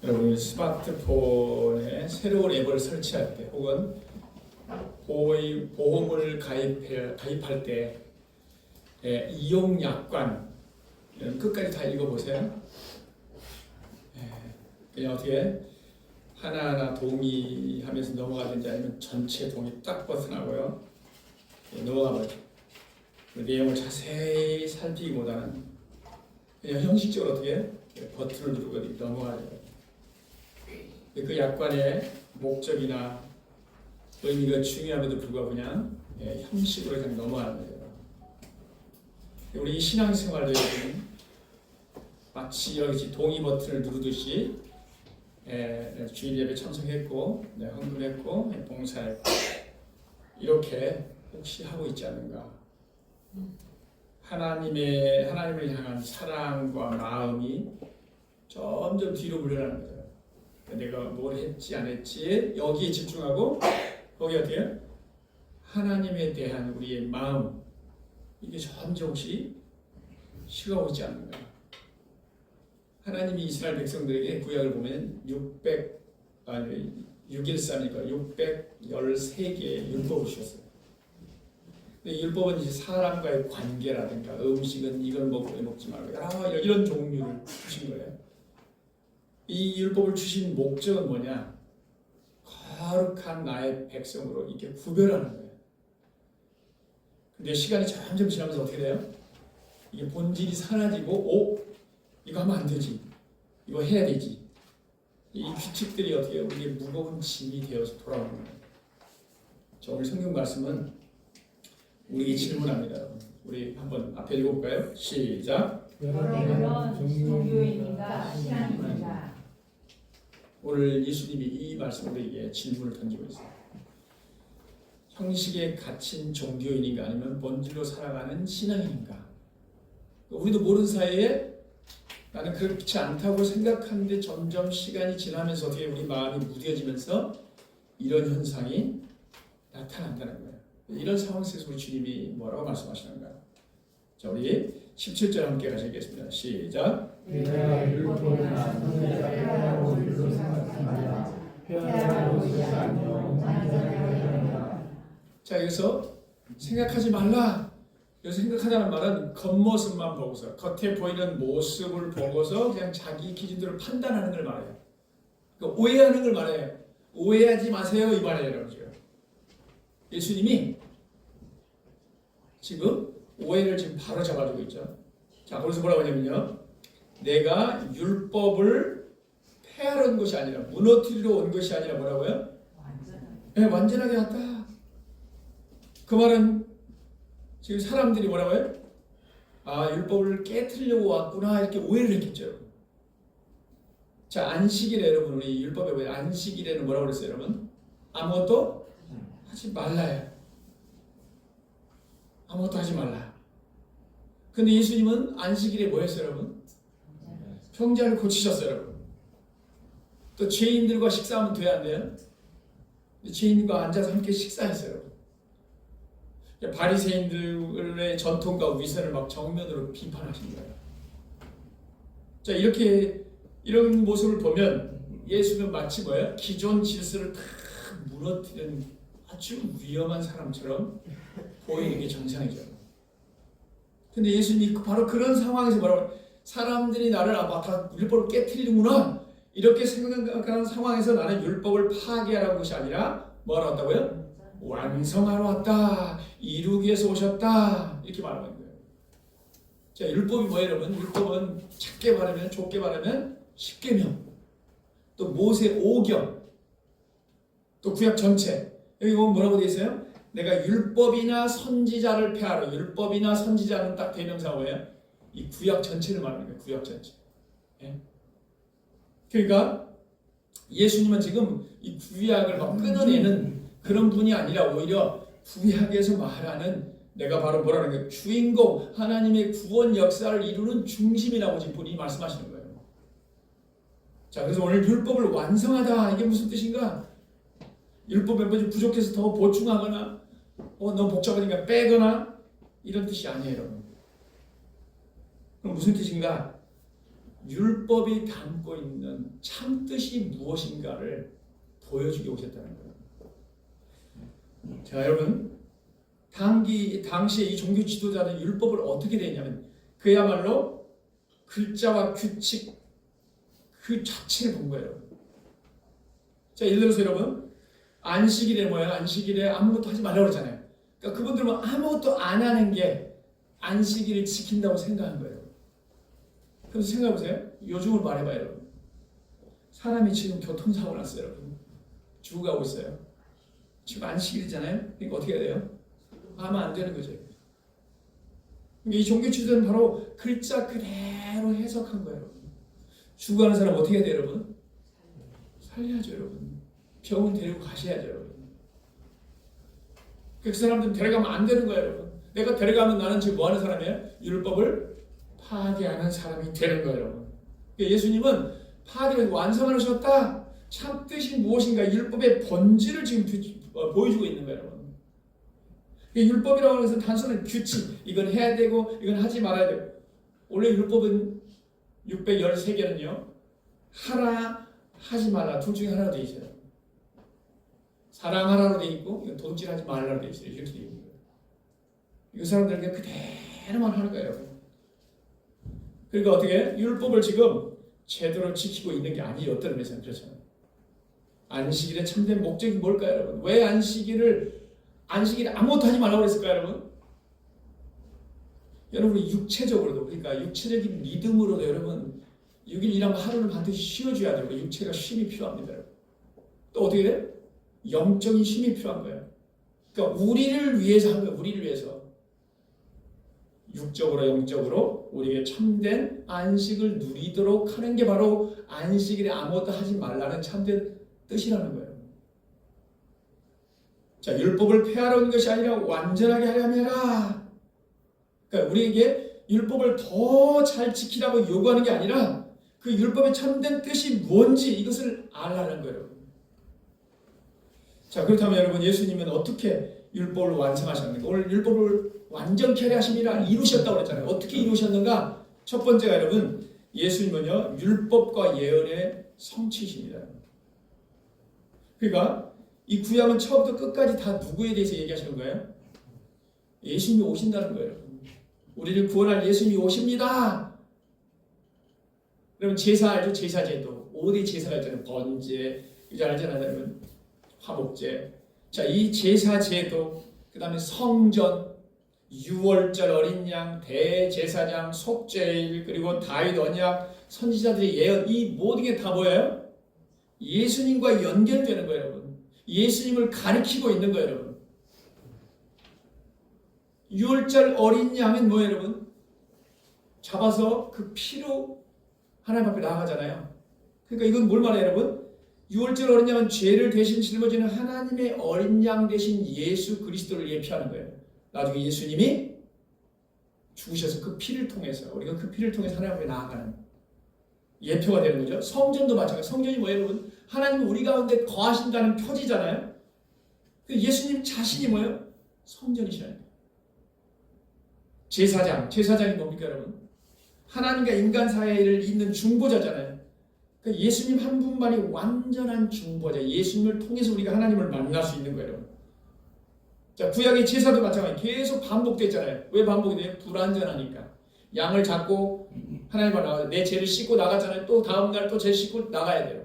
여러분 스마트폰에 새로운 앱을 설치할 때 혹은 보험을 가입할 때 이용 약관 끝까지 다 읽어보세요. 그냥 어떻게 하나하나 동의하면서 넘어가든지 아니면 전체 동의 딱 버튼하고요. 넘어가버리죠. 그 내용을 자세히 살피기보다는 그냥 형식적으로 어떻게 버튼을 누르고 넘어가죠. 그 약관의 목적이나 의미가 중요함에도 불구하고 그냥 형식으로 그냥 넘어가는 거예요. 우리 신앙생활도 마치 여기 동의 버튼을 누르듯이 주일 예배 참석했고 헌금했고 봉사했고 이렇게 혹시 하고 있지 않는가. 하나님을 향한 사랑과 마음이 점점 뒤로 물러나는 거예요. 내가 뭘 했지 안 했지 여기에 집중하고 거기 어떻게 하나님에 대한 우리의 마음 이게 점점씩 식어오고 있지 않는가. 하나님이 이스라엘 백성들에게 구약을 보면 613이니까 613개의 율법을 주셨어요. 근데 율법은 이제 사람과의 관계라든가 음식은 이걸 먹지 말고 이런 종류를 주신 거예요. 이 율법을 주신 목적은 뭐냐? 거룩한 나의 백성으로 이렇게 구별하는 거예요. 근데 시간이 점점 지나면서 어떻게 돼요? 이게 본질이 사라지고 이거 하면 안 되지. 이거 해야 되지. 이 규칙들이 어떻게 우리의 무거운 짐이 되어서 돌아오는 거예요. 자, 오늘 성경 말씀은 우리에게 질문합니다. 우리 한번 앞에 읽어볼까요? 시작. 여러분 종교인인가 신앙인인가. 오늘 예수님이 이 말씀으로 우리에게 질문을 던지고 있어요. 형식에 갇힌 종교인인가 아니면 본질로 살아가는 신앙인인가. 우리도 모르는 사이에 나는 그렇지 않다고 생각하는데 점점 시간이 지나면서 어떻게 우리 마음이 무뎌지면서 이런 현상이 나타난다는 거예요. 이런 상황 속에서 우리 주님이 뭐라고 말씀하시는가요? 자, 우리 17절 함께 같이 읽겠습니다. 시작. 내가 율법이나 선지자 폐하라고 일로 생각합니다. 폐하라고 있지 않으며 완전하게 하며. 자, 여기서 생각하지 말라. 여기서 생각하자는 말은 겉모습만 보고서 겉에 보이는 모습을 보고서 그냥 자기 기준대로 판단하는 걸 말해요. 그러니까 오해하는 걸 말해요. 오해하지 마세요 이 말이에요, 여러분. 예수님이 지금 오해를 지금 바로 잡아주고 있죠. 자, 그래서 뭐라고 하냐면요. 내가 율법을 폐하러 온 것이 아니라 무너뜨리러 온 것이 아니라 뭐라고요? 완전하게 왔다. 그 말은 지금 사람들이 뭐라고요? 율법을 깨트리려고 왔구나 이렇게 오해를 했겠죠. 자, 안식일에 여러분 우리 율법에 보면 안식일에는 뭐라고 그랬어요, 여러분? 아무것도 하지 말라요. 아무것도 하지 말라. 근데 예수님은 안식일에 뭐 했어요, 여러분? 병자를 고치셨어요, 여러분. 또 죄인들과 식사하면 돼야 안 돼요? 죄인과 앉아서 함께 식사했어요, 여러분. 바리새인들의 전통과 위선을 막 정면으로 비판하신 거예요. 자, 이런 모습을 보면 예수는 마치 뭐예요? 기존 질서를 다 무너뜨리는 아주 위험한 사람처럼 보이는 게 정상이죠. 근데 예수님이 바로 그런 상황에서 뭐라고 사람들이 나를 다 율법을 깨트리는구나 이렇게 생각하는 상황에서 나는 율법을 파괴하라는 것이 아니라 뭐하러 왔다고요? 완성하러 왔다. 이루기 위해서 오셨다. 이렇게 말하는 거예요. 자, 율법이 뭐예요, 여러분? 율법은 작게 말하면 좁게 말하면 10계명, 또 모세 5경, 또 구약 전체. 여기 보면 뭐라고 되어 있어요? 내가 율법이나 선지자를 폐하러. 율법이나 선지자는 딱 대명사가 뭐예요? 이 구약 전체를 말하는 거예요. 구약 전체. 예? 그러니까 예수님은 지금 이 구약을 막 끊어내는 그런 분이 아니라 오히려 구약에서 말하는 내가 바로 뭐라는 거예요? 주인공, 하나님의 구원 역사를 이루는 중심이라고 지금 본인이 말씀하시는 거예요. 자, 그래서 오늘 율법을 완성하다 이게 무슨 뜻인가? 율법 멤버들이 부족해서 더 보충하거나 너무 복잡하니까 빼거나 이런 뜻이 아니에요, 여러분. 그럼 무슨 뜻인가? 율법이 담고 있는 참 뜻이 무엇인가를 보여주게 오셨다는 거예요. 자, 여러분, 당시에 이 종교 지도자는 율법을 어떻게 대했냐면 그야말로 글자와 규칙 그 자체를 본 거예요. 자, 예를 들어서 여러분, 안식일에 뭐예요? 안식일에 아무것도 하지 말라고 그러잖아요. 그러니까 그분들은 아무것도 안 하는 게 안식일을 지킨다고 생각한 거예요. 그래서 생각해보세요. 요즘을 말해봐요, 여러분. 사람이 지금 교통사고 났어요, 여러분. 죽어가고 있어요. 지금 안식일이잖아요. 그러니까 어떻게 해야 돼요? 하면 안 되는 거죠. 이 종교 지도자는 바로 글자 그대로 해석한 거예요, 여러분. 죽어가는 사람 어떻게 해야 돼요, 여러분? 살려야죠, 여러분. 병원 데리고 가셔야죠, 여러분. 그 사람들은 데려가면 안 되는 거예요, 여러분. 내가 데려가면 나는 지금 뭐 하는 사람이에요? 율법을 파괴하는 사람이 되는 거예요, 여러분. 예수님은 파괴를 완성하셨다. 참 뜻이 무엇인가 율법의 본질을 지금 보여주고 있는 거예요, 여러분. 율법이라고 하는 것은 단순한 규칙, 이건 해야 되고 이건 하지 말아야 되고. 원래 율법은 613개는요 하라 하지 말라 둘 중에 하나로 되어 있어요. 사랑하라로 되어 있고 이건 돈질하지 말라로 되어 있어요. 이렇게 되어 있는 거예요. 이 사람들에게 그대로만 하는 거예요. 그러니까 어떻게 율법을 지금 제대로 지키고 있는 게 아니에요. 어떤 의미에서는 그렇잖아요. 안식일의 참된 목적이 뭘까요, 여러분? 왜 안식일에 아무것도 하지 말라고 그랬을까요, 여러분? 여러분이 육체적으로도, 그러니까 육체적인 믿음으로도 여러분 6일 일하면 하루는 반드시 쉬어줘야 되고 육체가 쉼이 필요합니다. 여러분. 또 어떻게 돼요? 영적인 쉼이 필요한 거예요. 그러니까 우리를 위해서 하는 거예요. 우리를 위해서. 육적으로 영적으로 우리에게 참된 안식을 누리도록 하는 게 바로 안식일에 아무것도 하지 말라는 참된 뜻이라는 거예요. 자, 율법을 폐하러 온 것이 아니라 완전하게 하려면 해라. 그러니까 우리에게 율법을 더 잘 지키라고 요구하는 게 아니라 그 율법의 참된 뜻이 뭔지 이것을 알라는 거예요. 자, 그렇다면 여러분 예수님은 어떻게 율법을 완성하셨는가? 오늘 율법을 완전케 하심이라 이루셨다고 그랬잖아요. 어떻게 이루셨는가? 첫 번째가 여러분 예수님은요 율법과 예언의 성취이십니다. 그러니까 이 구약은 처음부터 끝까지 다 누구에 대해서 얘기하시는 거예요? 예수님이 오신다는 거예요. 우리를 구원할 예수님이 오십니다. 그럼 제사 알죠? 제사제도 5대 제사가 있잖아요. 번제, 이제 알잖아요, 여러분. 화목제. 자, 이 제사제도, 그 다음에 성전, 유월절 어린 양, 대제사장, 속죄일, 그리고 다윗 언약, 선지자들의 예언, 이 모든 게 다 뭐예요? 예수님과 연결되는 거예요, 여러분. 예수님을 가리키고 있는 거예요, 여러분. 유월절 어린 양은 뭐예요, 여러분? 잡아서 그 피로 하나님 앞에 나아가잖아요. 그러니까 이건 뭘 말해요, 여러분? 유월절 어린 양은 죄를 대신 짊어지는 하나님의 어린 양 대신 예수 그리스도를 예표하는 거예요. 나중에 예수님이 죽으셔서 그 피를 통해서 우리가 그 피를 통해서 하나님 앞에 나아가는 예표가 되는 거죠. 성전도 마찬가지. 성전이 뭐예요, 여러분? 하나님은 우리 가운데 거하신다는 표지잖아요. 예수님 자신이 뭐예요? 성전이시라는 거예요. 제사장이 뭡니까, 여러분? 하나님과 인간 사이를 잇는 중보자잖아요. 그러니까 예수님 한 분만이 완전한 중보자. 예수님을 통해서 우리가 하나님을 만날 수 있는 거예요, 여러분. 자, 구약의 제사도 마찬가지. 계속 반복됐잖아요. 왜 반복이 돼요? 불완전하니까. 양을 잡고 하나님 앞에 나가서 내 죄를 씻고 나갔잖아요. 또 다음날 또 죄 씻고 나가야 돼요.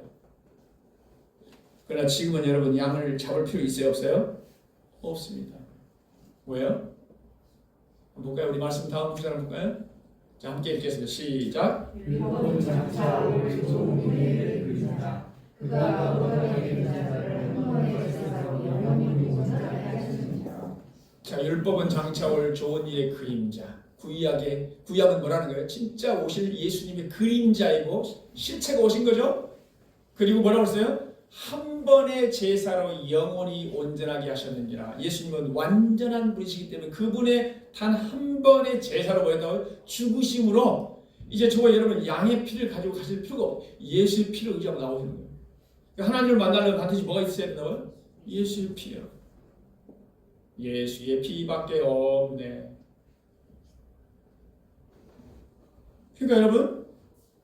그러나 지금은 여러분 양을 잡을 필요 있어요, 없어요? 없습니다. 왜요? 볼까요? 우리 말씀 다음 구절을 볼까요? 자, 함께 읽겠습니다. 시작. 율법은 장차 올 좋은 일을 그리다. 그가 거듭나게 된 자를 흥원의 제사로 영원히 구원하게 하시느니라. 자, 율법은 장차 올 좋은 일의 그림자. 구약은 뭐라는 거예요? 진짜 오실 예수님의 그림자이고 실체가 오신 거죠. 그리고 뭐라고 했어요? 한 번의 제사로 영원히 온전하게 하셨느니라. 예수님은 완전한 분이시기 때문에 그분의 단 한 번의 제사로 뭐였다고요? 죽으심으로 이제 저와 여러분 양의 피를 가지고 가실 필요가 없어요. 예수의 피를 의지하고 나오시는 거예요. 그러니까 하나님을 만나려면 반드시 뭐가 있어야 된다고요? 예수의 피요. 예수의 피밖에 없네. 그러니까 여러분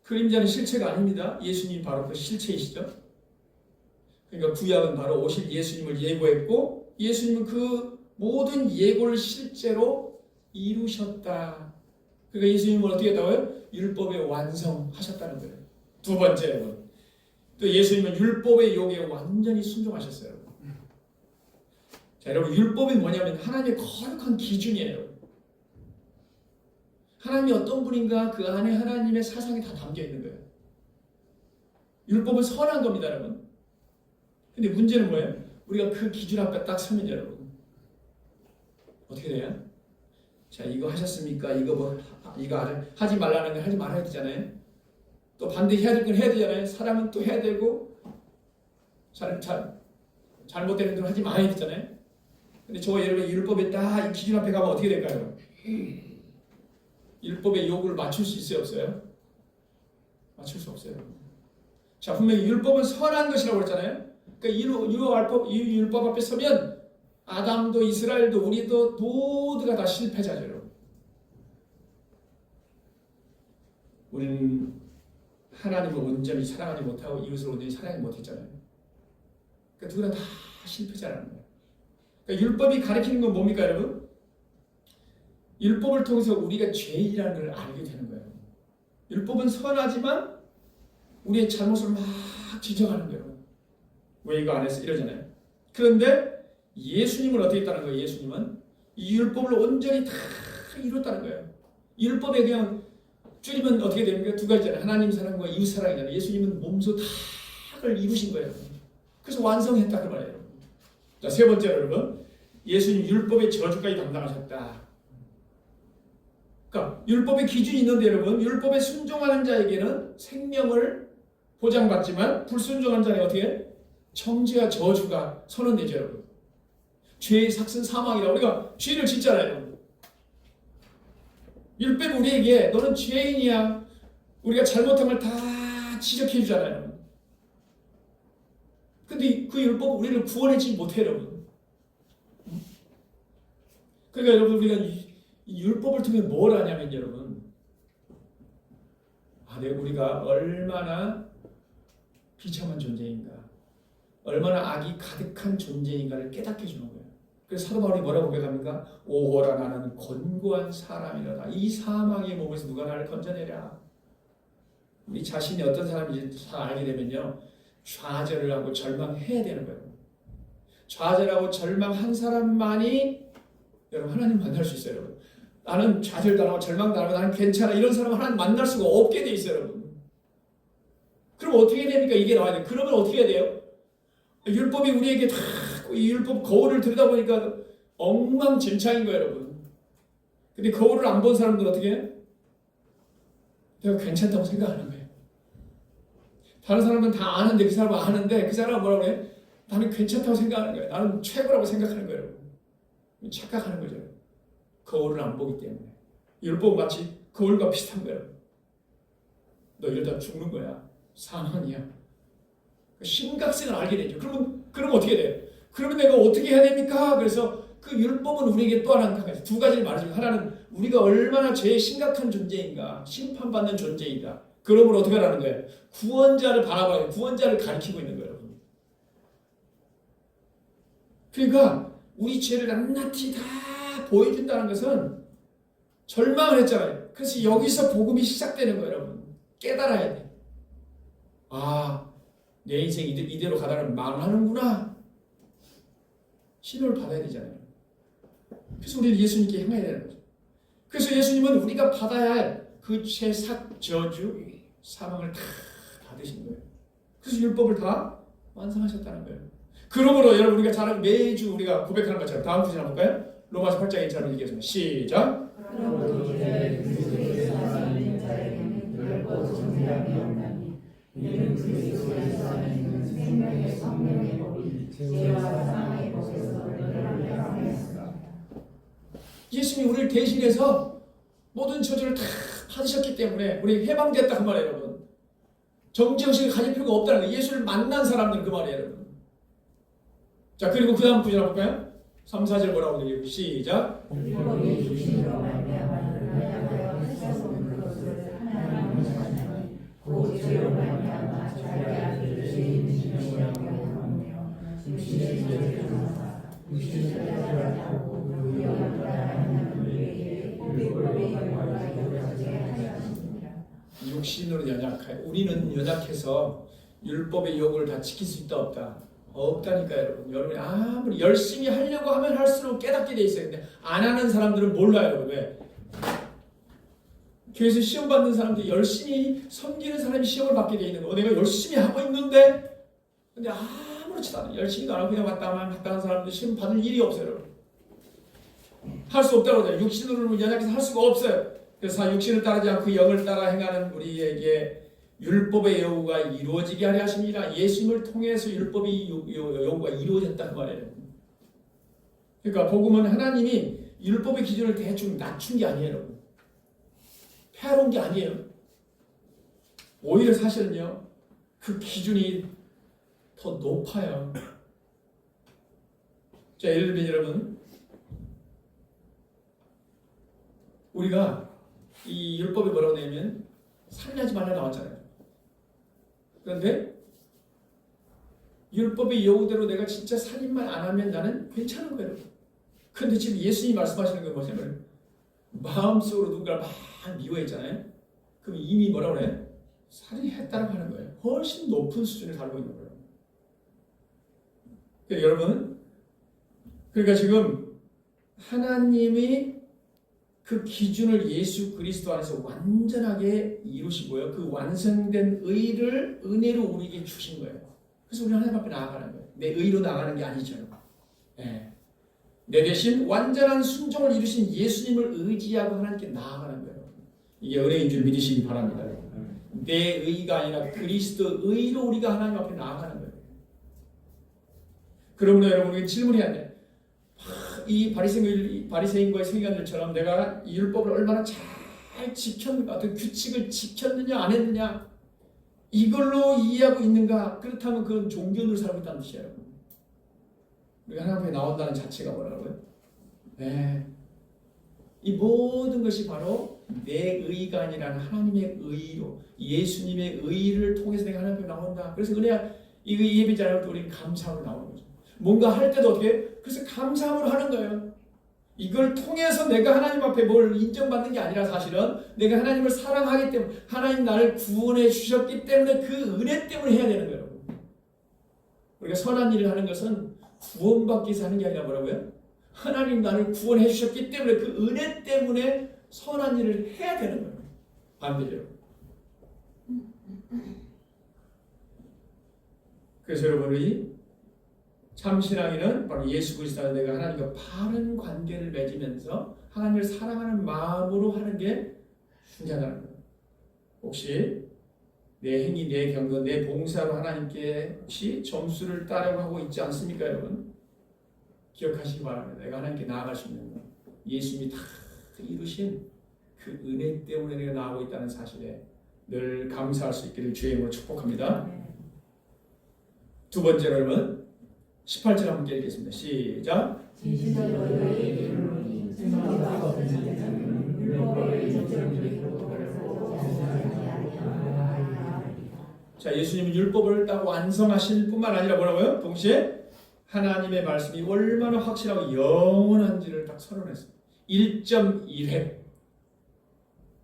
그림자는 실체가 아닙니다. 예수님이 바로 그 실체이시죠. 그러니까 구약은 바로 오실 예수님을 예고했고 예수님은 그 모든 예고를 실제로 이루셨다. 그러니까 예수님은 어떻게 했다고요? 율법에 완성하셨다는 거예요. 두 번째로 또 예수님은 율법의 요구에 완전히 순종하셨어요. 자, 여러분 율법이 뭐냐면 하나님의 거룩한 기준이에요. 하나님이 어떤 분인가 그 안에 하나님의 사상이 다 담겨 있는 거예요. 율법은 선한 겁니다, 여러분. 근데 문제는 뭐예요? 우리가 그 기준 앞에 딱 서면 여러분 어떻게 돼요? 자, 이거 하셨습니까? 이거 하지 말라는 걸 하지 말아야 되잖아요. 또 반대 해야 될 건 해야 되잖아요. 사람은 또 해야 되고 잘못되는 걸 하지 말아야 되잖아요. 근데 저 여러분 율법에 딱 이 기준 앞에 가면 어떻게 될까요? 율법의 요구를 맞출 수 있어요, 없어요? 맞출 수 없어요. 자, 분명히 율법은 선한 것이라고 그랬잖아요. 그러니까 이 율법 앞에 서면 아담도 이스라엘도 우리도 모두가 다 실패자죠, 여러분. 우리는 하나님을 온전히 사랑하지 못하고 이웃을 온전히 사랑하지 못했잖아요. 그러니까 누구나 다 실패자라는 거예요. 그러니까 율법이 가리키는 건 뭡니까, 여러분? 율법을 통해서 우리가 죄인이라는 걸 알게 되는 거예요. 율법은 선하지만 우리의 잘못을 막 지적하는 거예요. 왜 이거 안 했어? 이러잖아요. 그런데 예수님은 어떻게 했다는 거예요? 예수님은 이 율법을 온전히 다 이뤘다는 거예요. 이 율법에 그냥 줄이면 어떻게 됩니까? 두 가지잖아요. 하나님 사랑과 이웃 사랑이잖아요. 예수님은 몸소 다를 이루신 거예요. 그래서 완성했다는 말이에요. 자, 세 번째로 여러분, 예수님 율법의 저주까지 담당하셨다. 그러니까 율법의 기준이 있는데 여러분, 율법에 순종하는 자에게는 생명을 보장받지만 불순종한 자에게 어떻게? 정죄와 저주가 선언되죠, 여러분. 죄의 삭은 사망이라 우리가 죄를 짓잖아요. 율법이 우리에게 너는 죄인이야. 우리가 잘못한 걸 다 지적해 주잖아요. 근데 그 율법은 우리를 구원해주지 못해요, 여러분. 그러니까 여러분 우리가 이 율법을 통해 뭘 하냐면 여러분, 우리가 얼마나 비참한 존재인가, 얼마나 악이 가득한 존재인가를 깨닫게 해주는 거예요. 그래서 사도 바울이 뭐라고 고백합니까? 오호라 나는 곤고한 사람이로다. 이 사망의 몸에서 누가 나를 건져내랴. 우리 자신이 어떤 사람인지 다 알게 되면요, 좌절을 하고 절망해야 되는 거예요. 좌절하고 절망한 사람만이 여러분 하나님 만날 수 있어요, 여러분. 나는 좌절도 안 하고 절망도 안 하고 나는 괜찮아, 이런 사람은 하나님 만날 수가 없게 돼 있어요, 여러분. 그럼 어떻게 됩니까? 이게 나와야 돼요. 그러면 어떻게 해야 돼요? 율법이 우리에게 다 이 율법 거울을 들여다보니까 엉망진창인 거예요, 여러분. 근데 거울을 안 본 사람들은 어떻게 해? 내가 괜찮다고 생각하는 거예요. 다른 사람은 다 아는데 그 사람은 아는데 그 사람은 뭐라고 해? 나는 괜찮다고 생각하는 거예요. 나는 최고라고 생각하는 거예요, 여러분. 착각하는 거죠. 거울을 안 보기 때문에. 율법은 마치 거울과 비슷한 거예요. 너 이러다 죽는 거야. 사망이야. 심각성을 알게 되죠. 그럼 어떻게 돼요? 그러면 내가 어떻게 해야 됩니까? 그래서 그 율법은 우리에게 또 하나 두 가지를 말해주면, 하나는 우리가 얼마나 죄의 심각한 존재인가, 심판받는 존재이다. 그러므로 어떻게 하라는 거예요? 구원자를 바라봐요. 구원자를 가리키고 있는 거예요, 여러분. 그러니까 우리 죄를 낱낱이 다 보여준다는 것은 절망을 했잖아요. 그래서 여기서 복음이 시작되는 거예요, 여러분. 깨달아야 돼. 내 인생 이대로 가다가 망하는구나. 신호를 받아야 되잖아요. 그래서 우리는 예수님께 향해야 되는 거죠. 그래서 예수님은 우리가 받아야 할 그 죄삭, 저주, 사망을 다 받으신 거예요. 그래서 율법을 다 완성하셨다는 거예요. 그러므로 여러분 우리가 잘 매주 우리가 고백하는 것처럼 다음 구절 한번 볼까요? 로마서 8장 1절을 읽겠습니다. 시작. 그러므로 이제 그리스도에서 있는 자에게는 결코 정죄함이 없나니 이는 그리스도에서 있는 생명의 성령의 법이 죄와 사망의 법에서 너희를 해방하였습니다. 예수님이 우리를 대신해서 모든 저주를 다 받으셨기 때문에 우리 해방됐다 그 말이에요, 여러분. 정죄의식을 가질 필요가 없다는 거예요. 예수를 만난 사람들 그 말이에요, 여러분. 자, 그리고 그 다음 구절 한번 볼까요? 3, 4절 뭐라고 드리고 시작. 율법이 주심으로 말미암아 하여 햇사서 온 것을 하나님은 하나니 곧 죄로 말미암아 자기 아들 죄인 지명이라고 하며 육신의 죄를 전하사 육신의 죄를 하고 의로운 하나님 우리에게 율법의 영광과 이루어지게 하셨습니다. 육신으로 연약해. 우리는 연약해서 율법의 요구를 다 지킬 수 있다 없다? 없다니까요, 여러분. 여러분이 아무리 열심히 하려고 하면 할수록 깨닫게 돼 있어요. 근데 안 하는 사람들은 몰라요, 여러분. 왜? 교회에서 시험 받는 사람들이 열심히 섬기는 사람이 시험을 받게 돼 있는 거. 내가 열심히 하고 있는데, 근데 아무렇지도 않아. 열심히도 안 하고 그냥 왔다 하는 사람들 시험 받을 일이 없어요, 여러분. 할 수 없다고 그래요. 육신으로는 연약해서 할 수가 없어요. 그래서 육신을 따르지 않고 영을 따라 행하는 우리에게 율법의 요구가 이루어지게 하려 하십니다. 예수님을 통해서 율법의 요구가 이루어졌다는 말이에요. 그러니까 복음은 하나님이 율법의 기준을 대충 낮춘 게 아니에요, 여러분. 폐하놓은 게 아니에요. 오히려 사실은요, 그 기준이 더 높아요. 자, 예를 들면 여러분, 우리가 이 율법이 뭐라고 내면 살인하지 말라 나왔잖아요. 그런데 율법의 요구대로 내가 진짜 살인만 안 하면 나는 괜찮은 거예요. 그런데 지금 예수님이 말씀하시는 건 뭐냐면 마음속으로 누군가를 막 미워했잖아요. 그럼 이미 뭐라고 그래? 살인했다고 하는 거예요. 훨씬 높은 수준을 다루고 있는 거예요. 그러니까 여러분, 그러니까 지금 하나님이 그 기준을 예수 그리스도 안에서 완전하게 이루시고요. 그 완성된 의를 은혜로 우리에게 주신 거예요. 그래서 우리는 하나님 앞에 나아가는 거예요. 내 의로 나가는 게 아니죠. 네. 내 대신 완전한 순종을 이루신 예수님을 의지하고 하나님께 나아가는 거예요. 이게 은혜인 줄 믿으시기 바랍니다. 내 의가 아니라 그리스도 의로 우리가 하나님 앞에 나아가는 거예요. 그러므로 여러분, 우리 질문해야 돼. 이 바리새인과의 세계관들처럼 내가 이 율법을 얼마나 잘 지켰는가, 어떤 규칙을 지켰느냐 안 했느냐 이걸로 이해하고 있는가? 그렇다면 그건 종교를 살고 있다는 뜻이에요. 우리가 하나님 앞에 나온다는 자체가 뭐라고요? 네. 이 모든 것이 바로 내 의가 아니라 하나님의 의로, 예수님의 의를 통해서 내가 하나님 앞에 나온다. 그래서 이 예배자를 또 우리는 감사함으로 나오는 거죠. 뭔가 할 때도 어떻게? 그래서 감사함으로 하는 거예요. 이걸 통해서 내가 하나님 앞에 뭘 인정받는 게 아니라 사실은 내가 하나님을 사랑하기 때문에, 하나님 나를 구원해 주셨기 때문에 그 은혜 때문에 해야 되는 거예요. 우리가 선한 일을 하는 것은 구원받기 위해서 하는 게 아니라 뭐라고요? 하나님 나를 구원해 주셨기 때문에 그 은혜 때문에 선한 일을 해야 되는 거예요. 반대죠. 그래서 여러분이 참신앙인은 바로 예수 그리스도 안에 내가 하나님과 바른 관계를 맺으면서 하나님을 사랑하는 마음으로 하는 게 중요하다는 거예요. 혹시 내 행위, 내 경건, 내 봉사로 하나님께 혹시 점수를 따려고 하고 있지 않습니까, 여러분? 기억하시기 바랍니다. 내가 하나님께 나아갈 수 있는 것, 예수님이 다 이루신 그 은혜 때문에 내가 나아가고 있다는 사실에 늘 감사할 수 있기를 주의 이름으로 축복합니다. 두 번째로 여러분 18절 함께 읽겠습니다. 시작. 진실로 너희에게 이르노니 증거가 없는 자는 율법을 인정하기로 자, 예수님은 율법을 딱 완성하실 뿐만 아니라 뭐라고요? 동시에 하나님의 말씀이 얼마나 확실하고 영원한지를 딱 선언했습니다. 1.1획.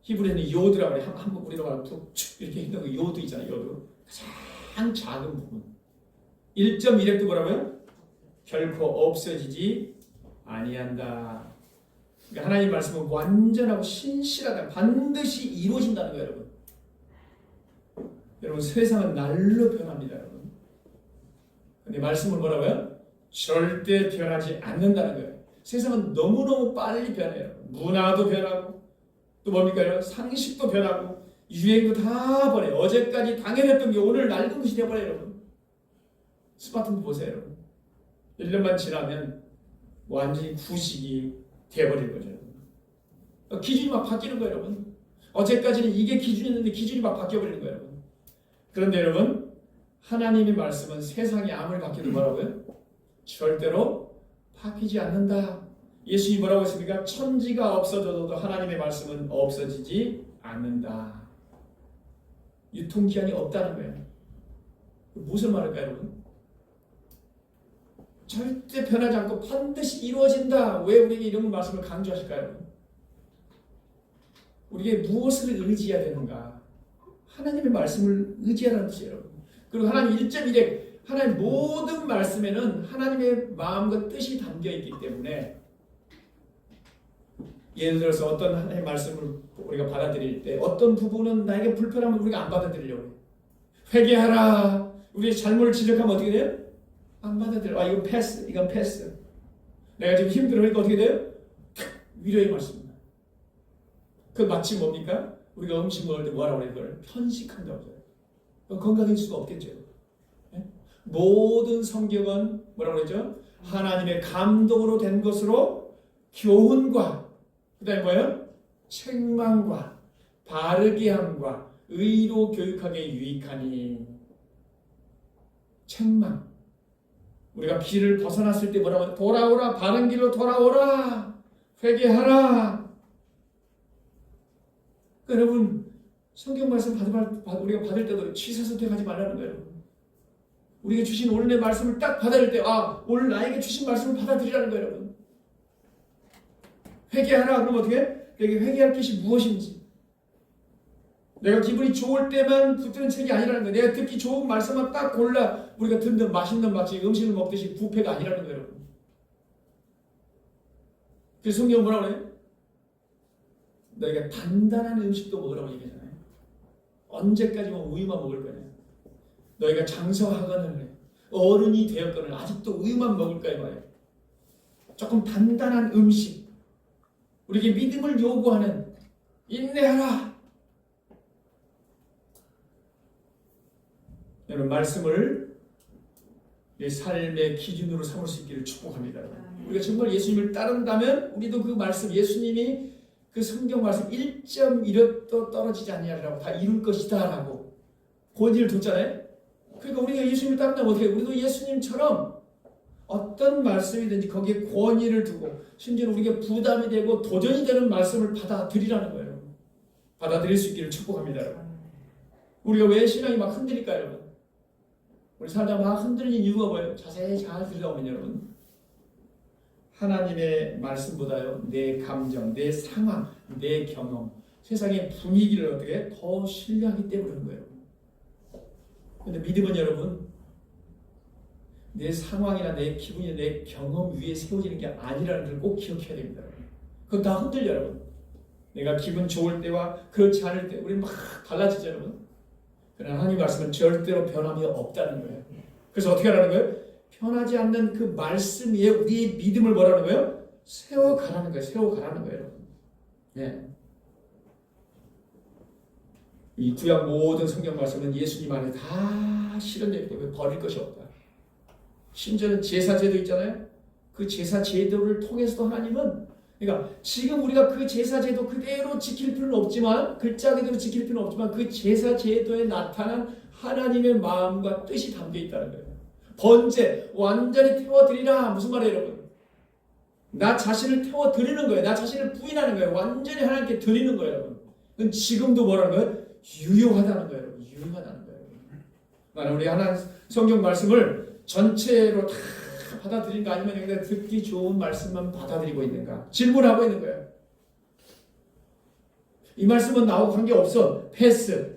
히브리는 요드라고 해요. 한번 우리가 말하면 툭 이렇게 있는 거 요드 있잖아요. 요드. 가장 작은 부분. 1.1획도 뭐라고요? 결코 없어지지 아니한다. 그러니까 하나님 말씀은 완전하고 신실하다. 반드시 이루어진다는 거예요, 여러분. 여러분, 세상은 날로 변합니다, 여러분. 근데 말씀은 뭐라고요? 절대 변하지 않는다는 거예요. 세상은 너무너무 빨리 변해요. 문화도 변하고 또 뭡니까? 여러분? 상식도 변하고 유행도 다 버려요. 어제까지 당연했던 게 오늘 낡은 것이 되어버려요, 여러분. 스마트폰 보세요, 여러분. 1년만 지나면 완전히 구식이 되어버릴 거죠. 기준이 막 바뀌는 거예요, 여러분. 어제까지는 이게 기준이었는데 기준이 막 바뀌어버리는 거예요, 여러분. 그런데 여러분, 하나님의 말씀은 세상이 아무리 바뀌어도 뭐라고요? 절대로 바뀌지 않는다. 예수님이 뭐라고 했습니까? 천지가 없어져도 하나님의 말씀은 없어지지 않는다. 유통기한이 없다는 거예요. 무슨 말일까요, 여러분? 절대 변하지 않고 반드시 이루어진다. 왜 우리에게 이런 말씀을 강조하실까요? 우리에게 무엇을 의지해야 되는가? 하나님의 말씀을 의지하라는 뜻이에요, 여러분. 그리고 하나님 1.1에 하나님 모든 말씀에는 하나님의 마음과 뜻이 담겨 있기 때문에 예를 들어서 어떤 하나님의 말씀을 우리가 받아들일 때 어떤 부분은 나에게 불편하면 우리가 안 받아들이려고 해요. 회개하라. 우리의 잘못을 지적하면 어떻게 돼요? 안 받아들여. 이건 패스. 이건 패스. 내가 지금 힘들으니까 어떻게 돼요? 위로의 말씀입니다. 그 마치 뭡니까? 우리가 음식 먹을 때 뭐라고 해요? 그걸 편식한다고 해요. 건강할 수가 없겠죠. 네? 모든 성경은 뭐라고 그랬죠? 하나님의 감동으로 된 것으로 교훈과 그 다음에 뭐예요? 책망과 바르게 함과 의로 교육하게 유익하니. 책망. 우리가 길을 벗어났을 때 뭐라고 해요? 돌아오라. 바른 길로 돌아오라. 회개하라. 그러니까 여러분 성경 말씀 우리가 받을 때도 취사선택하지 말라는 거예요. 우리에게 주신 오늘의 말씀을 딱 받아들일 때 오늘 나에게 주신 말씀을 받아들이라는 거예요, 여러분. 회개하라. 그럼 어떻게 해? 여기 회개할 것이 무엇인지. 내가 기분이 좋을 때만 붙드는 책이 아니라는 거예요. 내가 듣기 좋은 말씀만 딱 골라 우리가 듣는 맛있는 마치 음식을 먹듯이 뷔페가 아니라는 거예요, 여러분. 그래서 성경은 뭐라고 그래요? 너희가 단단한 음식도 먹으라고 얘기하잖아요. 언제까지만 우유만 먹을 거냐. 너희가 장성하거늘 어른이 되었거늘 아직도 우유만 먹을 거야 말이에요. 조금 단단한 음식. 우리에게 믿음을 요구하는 인내하라. 여러분 말씀을 내 삶의 기준으로 삼을 수 있기를 축복합니다. 우리가 정말 예수님을 따른다면 우리도 그 말씀 예수님이 그 성경 말씀 1.1도 떨어지지 아니하리라고 다 이룰 것이다 라고 권위를 뒀잖아요. 그러니까 우리가 예수님을 따른다면 어떻게 해요? 우리도 예수님처럼 어떤 말씀이든지 거기에 권위를 두고 심지어 우리에게 부담이 되고 도전이 되는 말씀을 받아들이라는 거예요. 받아들일 수 있기를 축복합니다. 여러분. 우리가 왜 신앙이 막 흔들릴까요? 여러분? 우리 살다 막 흔들리는 이유가 뭐예요? 자세히 잘 들여다보면 여러분 하나님의 말씀보다요 내 감정, 내 상황, 내 경험, 세상의 분위기를 어떻게 더 신뢰하기 때문에 그런 거예요. 그런데 믿음은 여러분 내 상황이나 내 기분이나 내 경험 위에 세워지는 게 아니라는 걸 꼭 기억해야 됩니다. 그건 다 흔들려 여러분. 내가 기분 좋을 때와 그렇지 않을 때 우리는 막 달라지죠 여러분. 그러나 하나님 말씀은 절대로 변함이 없다는 거예요. 그래서 어떻게 하라는 거예요? 변하지 않는 그 말씀 위에 우리의 믿음을 뭐라는 거예요? 세워가라는 거예요. 세워가라는 거예요. 네. 이 구약 모든 성경 말씀은 예수님 안에 다 실현되기 때문에 버릴 것이 없다. 심지어는 제사제도 있잖아요. 그 제사제도를 통해서도 하나님은 그러니까 지금 우리가 그 제사제도 그대로 지킬 필요는 없지만 글자 그대로 지킬 필요는 없지만 그 제사제도에 나타난 하나님의 마음과 뜻이 담겨 있다는 거예요. 번제 완전히 태워드리라. 무슨 말이에요 여러분? 나 자신을 태워드리는 거예요. 나 자신을 부인하는 거예요. 완전히 하나님께 드리는 거예요 여러분. 그건 지금도 뭐라는 거예요? 유효하다는 거예요 여러분. 유효하다는 거예요. 나는 우리 하나님 성경 말씀을 전체로 다 받아들인가 아니면 그냥 듣기 좋은 말씀만 받아들이고 있는가 질문하고 있는 거예요. 이 말씀은 나하고 관계없어. 패스.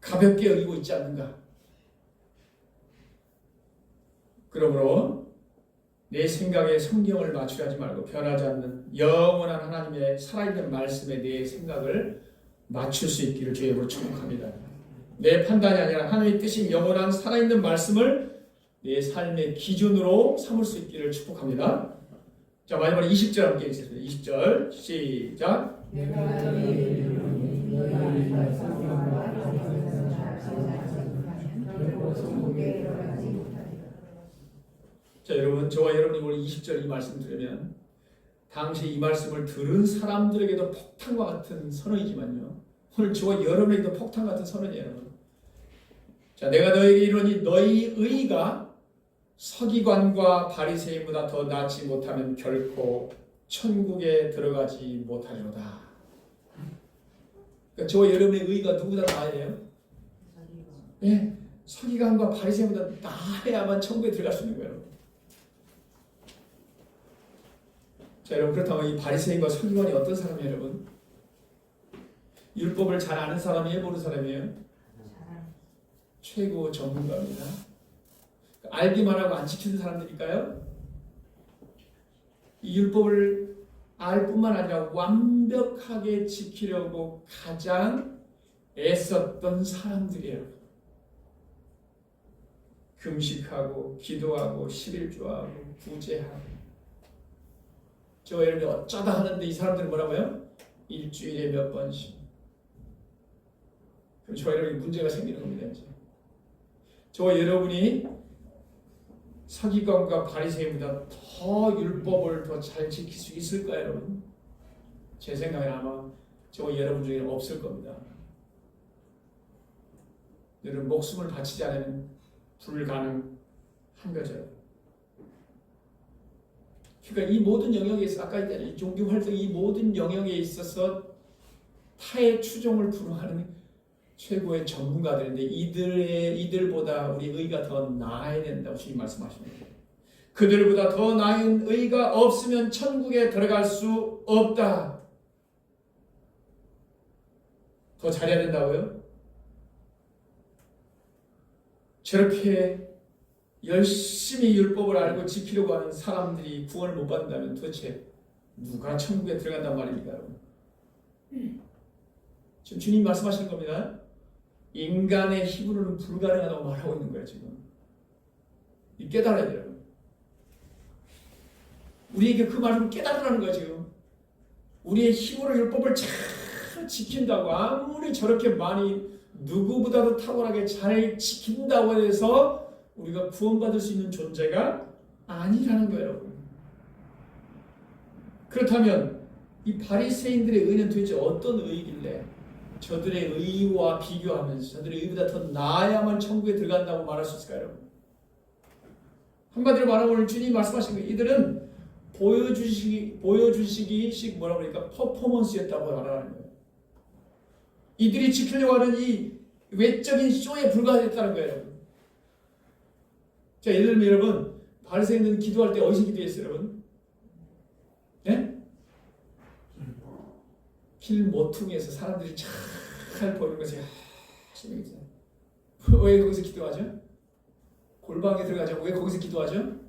가볍게 여기고 있지 않는가. 그러므로 내 생각에 성경을 맞추려지 말고 변하지 않는 영원한 하나님의 살아있는 말씀에 내 생각을 맞출 수 있기를 주의 이름으로 축복합니다. 내 판단이 아니라 하나님의 뜻인 영원한 살아있는 말씀을 내 삶의 기준으로 삼을 수 있기를 축복합니다. 자, 마지막으로 20절 함께 읽겠습니다. 20절 시작. 자, 여러분 저와 여러분이 오늘 20절 이 말씀 들으면 당시 이 말씀을 들은 사람들에게도 폭탄과 같은 선언이지만요 오늘 저와 여러분에게도 폭탄 같은 선언이에요. 여러분. 자, 내가 너에게 이르노니 너희 의가 서기관과 바리새인보다 더 낫지 못하면 결코 천국에 들어가지 못하리로다. 그러니까 저와 여러분의 의가 누구보다 나아야 예, 서기관과 바리새인보다 나아야만 천국에 들어갈 수 있는 거예요. 자, 여러분 그렇다면 이 바리새인과 서기관이 어떤 사람이에요, 여러분? 율법을 잘 아는 사람이에요, 모르는 사람이에요? 최고 전문가입니다. 알기만 하고 안 지키는 사람들일까요? 이 율법을 알 뿐만 아니라 완벽하게 지키려고 가장 애썼던 사람들이에요. 금식하고 기도하고 11조하고 구제하고. 저 여러분이 어쩌다 하는데 이 사람들은 뭐라고요? 일주일에 몇 번씩. 그럼 저 여러분이 문제가 생기는 겁니다. 이제. 저 여러분이 서기관과 바리새인보다 더 율법을 더 잘 지킬 수 있을까요, 여러분? 제 생각엔 아마 저 여러분 중에 없을 겁니다. 여러분 목숨을 바치지 않으면 불가능한 거죠. 그러니까 이 모든 영역에 있어 아까 했잖아요. 종교 활동 이 모든 영역에 있어서 타의 추종을 불허하는 최고의 전문가들인데 이들보다 우리 의가 더 나아야 된다고 주님 말씀하십니다. 그들보다 더 나은 의가 없으면 천국에 들어갈 수 없다. 더 잘해야 된다고요? 저렇게 열심히 율법을 알고 지키려고 하는 사람들이 구원을 못 받는다면 도대체 누가 천국에 들어간단 말입니까, 여러분? 지금 주님 말씀하시는 겁니다. 인간의 힘으로는 불가능하다고 말하고 있는 거예요, 지금. 이 깨달아야 돼요. 우리에게 그 말을 깨달으라는 거예요, 지금. 우리의 힘으로 율법을 잘 지킨다고 아무리 저렇게 많이 누구보다도 탁월하게 잘 지킨다고 해서 우리가 구원받을 수 있는 존재가 아니라는 거예요, 여러분. 그렇다면 이 바리새인들의 의는 도대체 어떤 의이길래 저들의 의와 비교하면서 저들의 의보다 더 나아야만 천국에 들어간다고 말할 수 있을까요, 여러분? 한마디로 말하면 오늘 주님이 말씀하신 거예요. 이들은 보여주시기식 뭐라 그러니까 퍼포먼스였다고 말하는 거예요. 이들이 지키려고 하는 이 외적인 쇼에 불과했다는 거예요, 여러분. 자, 예를 들면 여러분 바리새인들은 기도할 때 어디서 기도했어요, 여러분? 네? 길 모퉁이에서 사람들이 잘 보이는 것을 하시는 거죠. 왜 거기서 기도하죠? 골방에 들어가죠. 왜 거기서 기도하죠?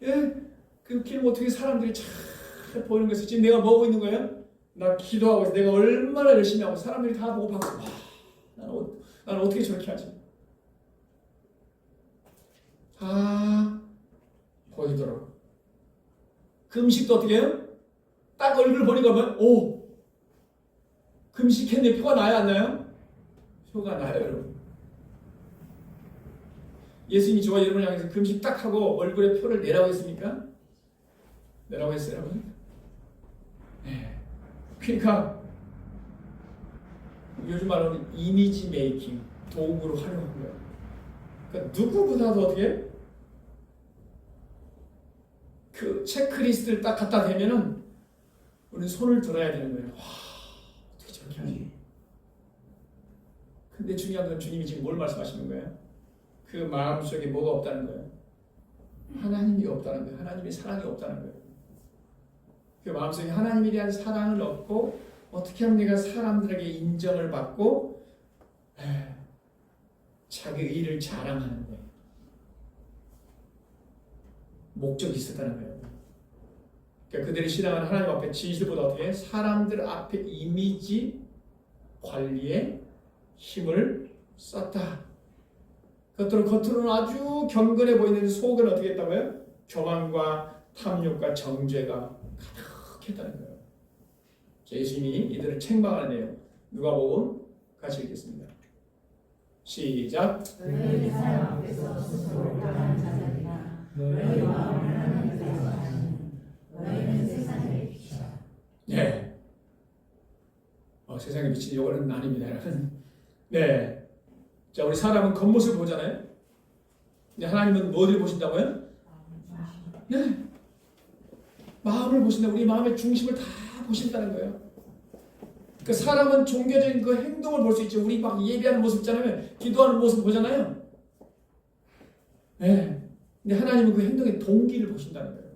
예, 그 길 모퉁이 사람들이 잘 보이는 것을 지금 내가 뭐 하고 있는 거예요? 나 기도하고 있어. 내가 얼마나 열심히 하고 사람들이 다 보고 받고 나는 어떻게 저렇게 하지? 다 보이더라고. 금식도 어떻게 해요? 딱 얼굴 보니까 오, 금식했는데 표가 나요, 안 나요? 표가 나요, 여러분. 예수님이 저와 여러분을 향해서 금식 딱 하고 얼굴에 표를 내라고 했습니까? 내라고 했어요, 여러분? 네. 그러니까 요즘 말하는 이미지 메이킹 도구로 활용한 거예요. 그러니까 누구보다도 어떻게 그 체크리스트를 딱 갖다 대면은 우리는 손을 들어야 되는 거예요. 와, 어떻게 저렇게 하지? 근데 중요한 건 주님이 지금 뭘 말씀하시는 거예요? 그 마음속에 뭐가 없다는 거예요? 하나님이 없다는 거예요. 하나님의 사랑이 없다는 거예요. 그 마음속에 하나님에 대한 사랑을 얻고 어떻게 하면 내가 사람들에게 인정을 받고 자기 의를 자랑하는데 목적이 있었다는 거예요. 그러니까 그들의 신앙은 하나님 앞에 진실보다 어떻게 사람들 앞에 이미지 관리에 힘을 썼다. 겉으로는 아주 경건해 보이는 속은 어떻게 했다고요? 교만과 탐욕과 정죄가 가득했다는 거예요. 예수님이 이들을 책망하네요. 누가복음 같이 읽겠습니다. 시작. 너희 사람 앞에서 스스로 올라가는 자들이나 너희 마음을 하나님께서 아시는 너희는 세상의 빛이다. 네. 세상의 빛이 이거는 아닙니다. 네. 자, 우리 사람은 겉모습을 보잖아요. 근데 하나님은 뭐를 보신다고요? 네. 마음을 보신다. 우리 마음의 중심을 다 보신다는 거예요. 그 사람은 종교적인 그 행동을 볼 수 있죠. 우리 막 예배하는 모습 있잖아요. 기도하는 모습 보잖아요. 네. 근데 하나님은 그 행동의 동기를 보신다는 거예요.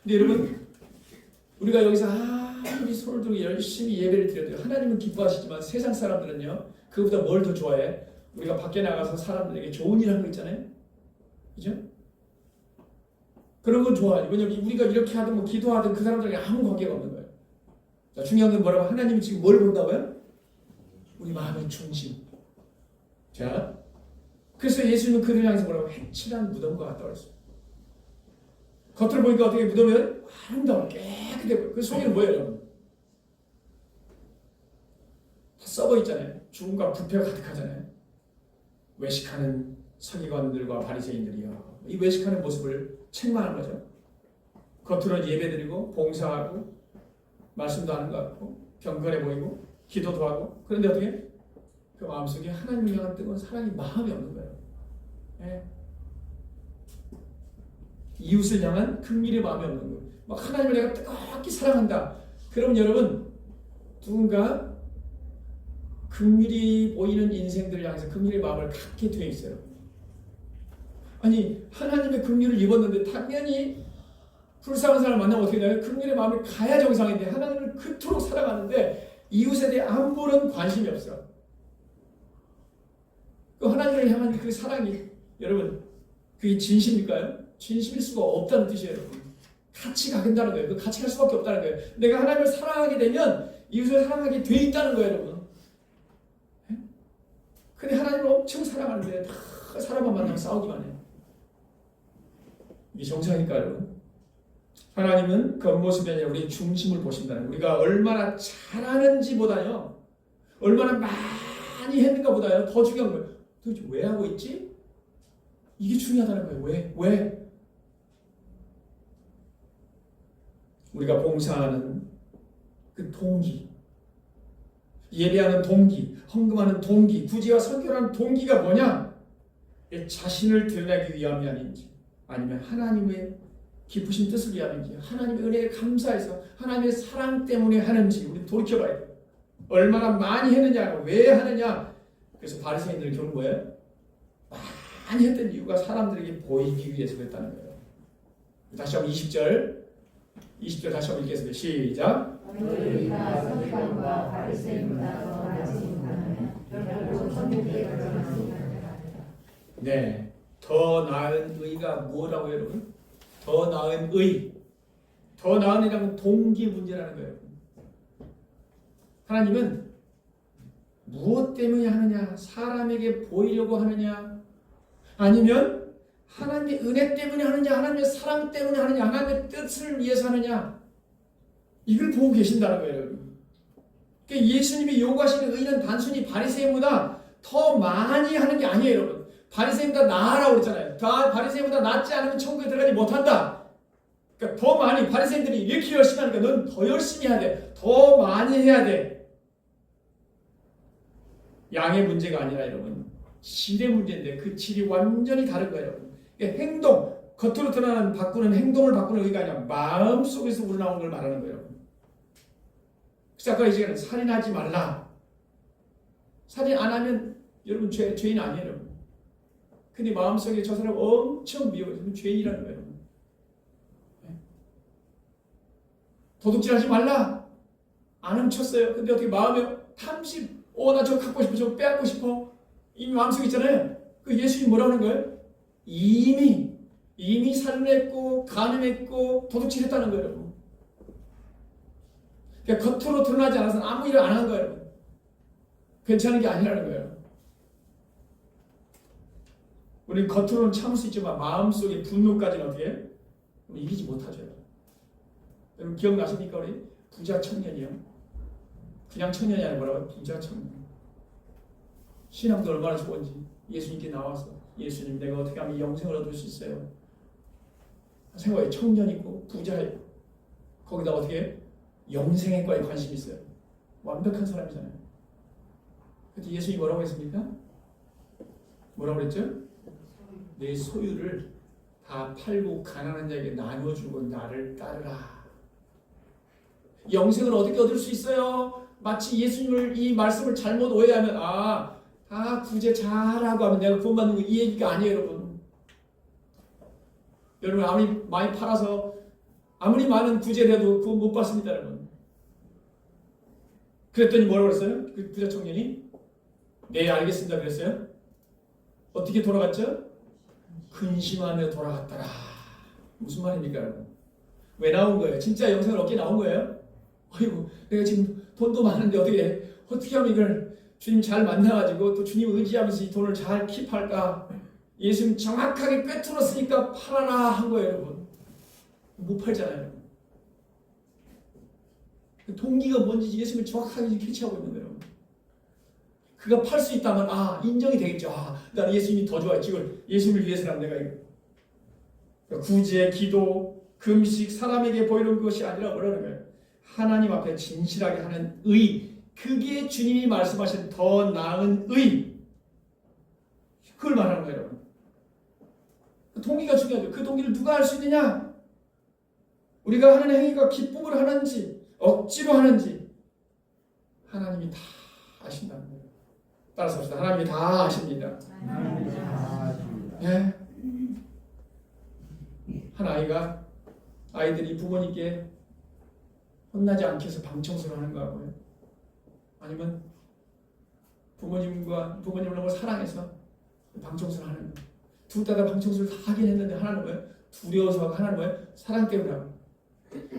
근데 여러분, 우리가 여기서 아무리 손을 들고 열심히 예배를 드려도 하나님은 기뻐하시지만 세상 사람들은요, 그보다 뭘 더 좋아해? 우리가 밖에 나가서 사람들에게 좋은 일 하는 거 있잖아요. 그죠? 그런 건 좋아요. 왜냐면 우리가 이렇게 하든 뭐 기도하든 그 사람들에게 아무 관계가 없는 거예요. 자, 중요한 건 뭐라고? 하나님이 지금 뭘 본다고요? 우리 마음의 중심. 자, 그래서 예수님은 그를 향해서 뭐라고? 해칠한 무덤과 같다고 했어요. 겉으로 보니까 어떻게 무덤은 아름다워 깨끗해 보여요. 그 속에는 뭐예요, 여러분? 다 썩어 있잖아요. 죽음과 부패가 가득하잖아요. 외식하는 서기관들과 바리새인들이요. 이 외식하는 모습을 책망하는 거죠. 겉으로는 예배드리고 봉사하고 말씀도 하는 것 같고 경건해 보이고 기도도 하고, 그런데 어떻게? 그 마음속에 하나님을 향한 뜨거운 사랑이 마음이 없는 거예요. 예. 이웃을 향한 긍휼의 마음이 없는 거예요. 막 하나님을 내가 뜨겁게 사랑한다. 그럼 여러분, 누군가 긍휼이 보이는 인생들을 향해서 긍휼의 마음을 갖게 되어 있어요. 아니, 하나님의 긍휼을 입었는데 당연히 불쌍한 사람을 만나면 어떻게 되나요? 긍휼의 마음을 가야 정상인데 하나님을 그토록 사랑하는데 이웃에 대해 아무런 관심이 없어. 그 하나님을 향한 그 사랑이, 여러분, 그게 진심일까요? 진심일 수가 없다는 뜻이에요. 같이 가긴다는 거예요. 그 같이 갈 수밖에 없다는 거예요. 내가 하나님을 사랑하게 되면 이웃을 사랑하게 돼 있다는 거예요, 여러분. 근데 하나님을 엄청 사랑하는데 다 사람만 만나면 싸우기만 해요. 이게 정상일까요, 여러분? 하나님은 겉모습이 아니라 우리의 중심을 보신다는, 우리가 얼마나 잘하는지보다요, 얼마나 많이 했는가 보다요, 더 중요한 거예요. 도대체 왜 하고 있지? 이게 중요하다는 거예요. 왜? 우리가 봉사하는 그 동기, 예배하는 동기, 헌금하는 동기, 구제와 선교하는 동기가 뭐냐? 자신을 드러내기 위함이 아닌지, 아니면 하나님의 깊으신 뜻을 위함인지, 하나님의 은혜에 감사해서 하나님의 사랑 때문에 하는지 우리 돌이켜봐야 돼요. 얼마나 많이 했느냐, 왜 하느냐. 그래서 바리새인들은 결국 뭐예요? 많이 했던 이유가 사람들에게 보이기 위해서 그랬다는 거예요. 다시 한번 20절 다시 한번 읽겠습니다. 시작. 너희가 서기관과 바리새인보다 더 낫지 못하면 결국 천국에 들어갈 수 없느니라. 네, 더 나은 의가 뭐라고 여러분? 더 나은 의, 더 나은 의라는 동기 문제라는 거예요. 하나님은 무엇 때문에 하느냐? 사람에게 보이려고 하느냐? 아니면 하나님의 은혜 때문에 하느냐? 하나님의 사랑 때문에 하느냐? 하나님의 뜻을 위해서 하느냐? 이걸 보고 계신다는 거예요, 여러분. 그러니까 예수님이 요구하시는 의는 단순히 바리새인보다 더 많이 하는 게 아니에요, 여러분. 바리새인보다 나아라고 그랬잖아요. 바리새인보다 낫지 않으면 천국에 들어가지 못한다. 그러니까 더 많이, 바리새인들이 이렇게 열심히 하니까 넌 더 열심히 해야 돼. 더 많이 해야 돼. 양의 문제가 아니라 여러분, 질의 문제인데 그 질이 완전히 다른 거예요, 여러분. 그러니까 행동, 겉으로 드러나는 바꾸는 행동을 바꾸는 의가 아니라 마음속에서 우러나오는 걸 말하는 거예요. 그래서 아까 이 시간에 살인하지 말라. 살인 안 하면 여러분 죄인 아니에요, 여러분. 근데 마음속에 저 사람 엄청 미워요. 그럼 죄인이라는 거예요. 도둑질하지 말라. 안 훔쳤어요. 근데 어떻게 마음에 탐심, 나 저거 갖고 싶어, 저거 빼앗고 싶어. 이미 마음속에 있잖아요. 그 예수님 뭐라고 하는 거예요? 이미 살인했고 간음했고 도둑질했다는 거예요, 여러분. 그러니까 겉으로 드러나지 않아서 아무 일을 안 한 거예요, 여러분. 괜찮은 게 아니라는 거예요. 우리 겉으로는 참을 수 있지만 마음속에 분노까지는 어떻게 이기지 못하죠. 여러분 기억나십니까? 우리 부자 청년이요. 그냥 청년이 아니라 뭐라고요? 부자 청년. 신앙도 얼마나 좋은지 예수님께 나와서 예수님 내가 어떻게 하면 영생을 얻을 수 있어요? 생각해. 청년이고 부자이고 거기다 어떻게 영생에과에 관심이 있어요. 완벽한 사람이잖아요. 그래서 예수님이 뭐라고 했습니까? 뭐라고 그랬죠? 내 소유를 다 팔고 가난한 자에게 나눠주고 나를 따르라. 영생을 어떻게 얻을 수 있어요? 마치 예수님을 이 말씀을 잘못 오해하면 다 구제 잘하고 하면 내가 구원받는 거 이 얘기가 아니에요, 여러분. 여러분 아무리 많이 팔아서 아무리 많은 구제를 해도 구원 못 받습니다, 여러분. 그랬더니 뭐라고 그랬어요? 그 부자 청년이 네 알겠습니다 그랬어요? 어떻게 돌아갔죠? 근심하며 돌아갔더라. 무슨 말입니까, 여러분? 왜 나온 거예요? 진짜 영생을 얻게 나온 거예요? 어이구, 내가 지금 돈도 많은데 어떻게 하면 이걸 주님 잘 만나가지고 또 주님 의지하면서 이 돈을 잘 킵할까? 예수님 정확하게 꿰뚫었으니까 팔아라 한 거예요, 여러분. 못 팔잖아요. 동기가 뭔지 예수님이 정확하게 캐치하고 있는 거예요. 그가 팔 수 있다면 인정이 되겠죠. 나는 예수님이 더 좋아요. 지금 예수님을 위해서라면 내가 이거. 그러니까 구제, 기도, 금식, 사람에게 보이는 것이 아니라 뭐라는 거예요? 하나님 앞에 진실하게 하는 의. 그게 주님이 말씀하신 더 나은 의. 그걸 말하는 거예요, 여러분. 동기가 중요하죠. 그 동기를 누가 할 수 있느냐? 우리가 하는 행위가 기쁨을 하는지 억지로 하는지 하나님이 다 아신다는 거예요. 따라서 합시다. 하나님이 다 아십니다. 예? 한 아이들이 부모님께 혼나지 않게 해서 방청소를 하는 거하고요. 아니면 부모님을 너무 사랑해서 방청소를 하는 거예요. 둘 다 방청소를 다 하긴 했는데 하나는 뭐예요? 두려워서 하고 하나는 뭐예요? 사랑 때문에 하고.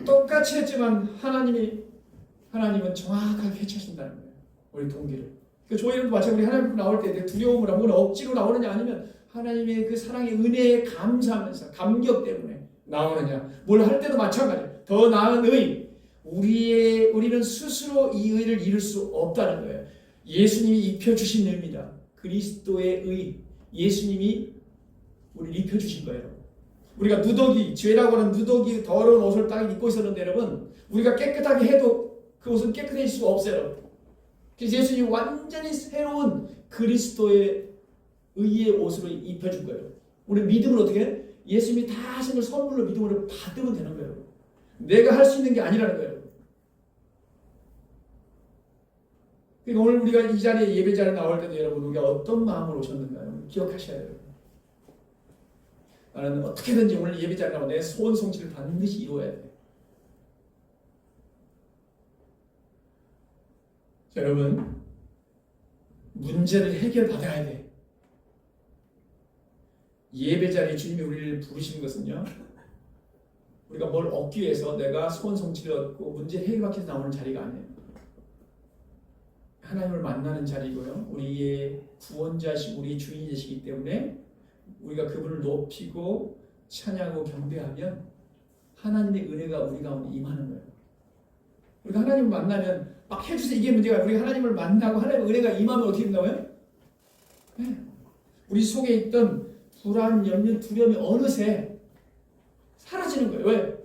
똑같이 했지만 하나님은 정확하게 해치신다는 거예요. 우리 동기를. 그 조이름도 마찬가지로 하나님 앞에 나올 때 두려움을 하고 억지로 나오느냐 아니면 하나님의 그 사랑의 은혜에 감사하면서 감격 때문에 나오느냐. 뭘 할 때도 마찬가지예요. 더 나은 의. 우리는 스스로 이 의를 이룰 수 없다는 거예요. 예수님이 입혀주신 의입니다. 그리스도의 의. 예수님이 우리를 입혀주신 거예요. 우리가 죄라고 하는 누더기 더러운 옷을 딱 입고 있었는데 여러분, 우리가 깨끗하게 해도 그 옷은 깨끗해질 수가 없어요, 여러분. 그래서 예수님이 완전히 새로운 그리스도의 의의 옷으로 입혀준 거예요. 우리 믿음을 어떻게 해? 예수님이 다 하신 걸 선물로 믿음으로 받으면 되는 거예요. 내가 할 수 있는 게 아니라는 거예요. 그러니까 오늘 우리가 이 자리에 예배 자리에 나올 때도 여러분 우리가 어떤 마음으로 오셨는가요? 기억하셔야 돼요. 나는 어떻게든지 오늘 예배 자리에 나와 내 소원 성취를 반드시 이루어야 돼. 자, 여러분 문제를 해결받아야 돼. 예배 자리에 주님이 우리를 부르시는 것은요, 우리가 뭘 얻기 위해서 내가 소원 성취를 얻고 문제 해결받기 위해서 나오는 자리가 아니에요. 하나님을 만나는 자리고요. 우리의 구원자시고 우리 주인이시기 때문에 우리가 그분을 높이고 찬양하고 경배하면 하나님의 은혜가 우리 가운데 임하는 거예요. 우리가 하나님을 만나면 막 해주세요 이게 문제가, 우리가 하나님을 만나고 하나님의 은혜가 임하면 어떻게 된다고요? 네. 우리 속에 있던 불안, 염려, 두려움이 어느새 사라지는 거예요. 왜?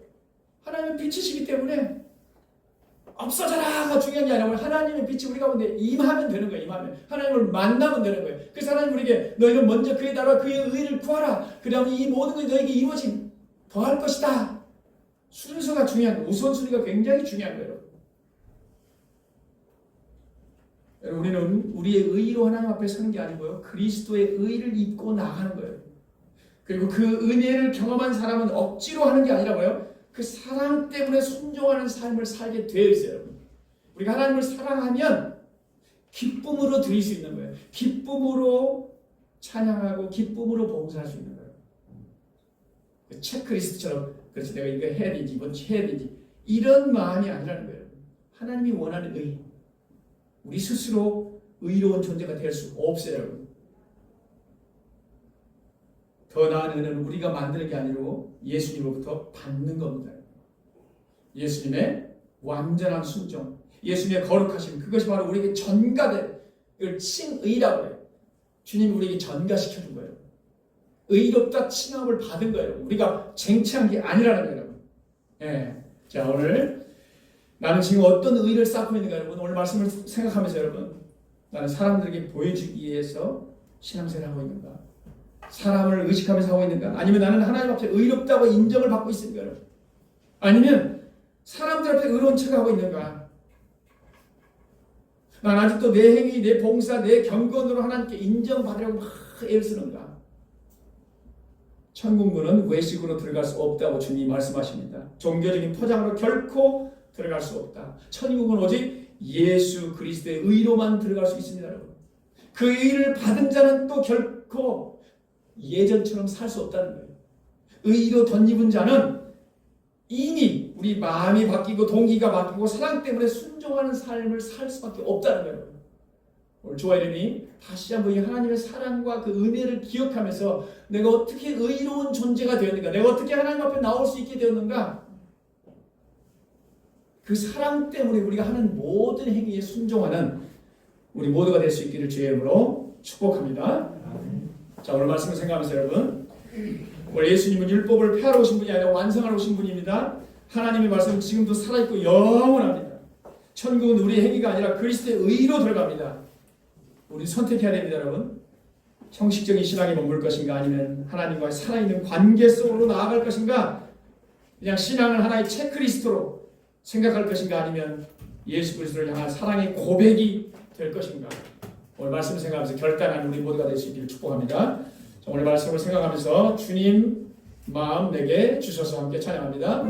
하나님은 빛이시기 때문에 없어져라가 중요한 게 아니라 하나님의 빛이 우리 가운데 임하면 되는 거예요. 임하면 하나님을 만나면 되는 거예요. 그래서 하나님 우리에게 너희는 먼저 그의 나라와 그의 의를 구하라. 그러면 이 모든 것이 너에게 이루어진 더할 것이다. 순서가 중요한 거예요. 우선순위가 굉장히 중요한 거예요. 우리는 우리의 의로 하나님 앞에 서는 게 아니고요, 그리스도의 의를 입고 나가는 거예요. 그리고 그 은혜를 경험한 사람은 억지로 하는 게 아니라 뭐예요? 그 사랑 때문에 순종하는 삶을 살게 되어 있어요, 여러분. 우리가 하나님을 사랑하면 기쁨으로 드릴 수 있는 거예요. 기쁨으로 찬양하고 기쁨으로 봉사할 수 있는 거예요. 체크리스트처럼 그렇지 내가 이거 해야 되지 이번 해야 되지 이런 마음이 아니라는 거예요. 하나님이 원하는 의. 우리 스스로 의로운 존재가 될 수 없어요, 여러분. 더 나은 은혜는 우리가 만드는 게 아니고 예수님으로부터 받는 겁니다. 예수님의 완전한 순종, 예수님의 거룩하심, 그것이 바로 우리에게 전가된, 이걸 칭의라고 해요. 주님이 우리에게 전가시켜준 거예요. 의롭다 칭함을 받은 거예요. 우리가 쟁취한 게 아니라는 거예요, 여러분. 예. 자, 오늘 나는 지금 어떤 의를 쌓고 있는가, 여러분. 오늘 말씀을 생각하면서 여러분, 나는 사람들에게 보여주기 위해서 신앙생활을 하고 있는가? 사람을 의식하면서 하고 있는가? 아니면 나는 하나님 앞에 의롭다고 인정을 받고 있습니까, 여러분? 아니면 사람들 앞에 의로운 척하고 있는가? 난 아직도 내 행위, 내 봉사, 내 경건으로 하나님께 인정받으려고 막 애쓰는가? 천국문은 외식으로 들어갈 수 없다고 주님이 말씀하십니다. 종교적인 포장으로 결코 들어갈 수 없다. 천국은 오직 예수 그리스도의 의로만 들어갈 수 있습니다. 여러분. 그 의를 받은 자는 또 결코 예전처럼 살 수 없다는 거예요. 의로 덧입은 자는 이미 우리 마음이 바뀌고 동기가 바뀌고 사랑 때문에 순종하는 삶을 살 수밖에 없다는 거예요. 오늘 주와 이름이 다시 한번 이 하나님의 사랑과 그 은혜를 기억하면서 내가 어떻게 의로운 존재가 되었는가, 내가 어떻게 하나님 앞에 나올 수 있게 되었는가, 그 사랑 때문에 우리가 하는 모든 행위에 순종하는 우리 모두가 될 수 있기를 주의 이름으로 축복합니다. 자, 오늘 말씀을 생각하면서 여러분, 오늘 예수님은 율법을 폐하러 오신 분이 아니라 완성하러 오신 분입니다. 하나님의 말씀은 지금도 살아있고 영원합니다. 천국은 우리의 행위가 아니라 그리스도의 의로 들어갑니다. 우리 선택해야 됩니다, 여러분. 형식적인 신앙에 머물 것인가, 아니면 하나님과의 살아있는 관계 속으로 나아갈 것인가, 그냥 신앙을 하나의 체크리스트로 생각할 것인가, 아니면 예수 그리스도를 향한 사랑의 고백이 될 것인가. 오늘 말씀을 생각하면서 결단하는 우리 모두가 될 수 있기를 축복합니다. 오늘 말씀을 생각하면서 주님 마음 내게 주셔서 함께 찬양합니다.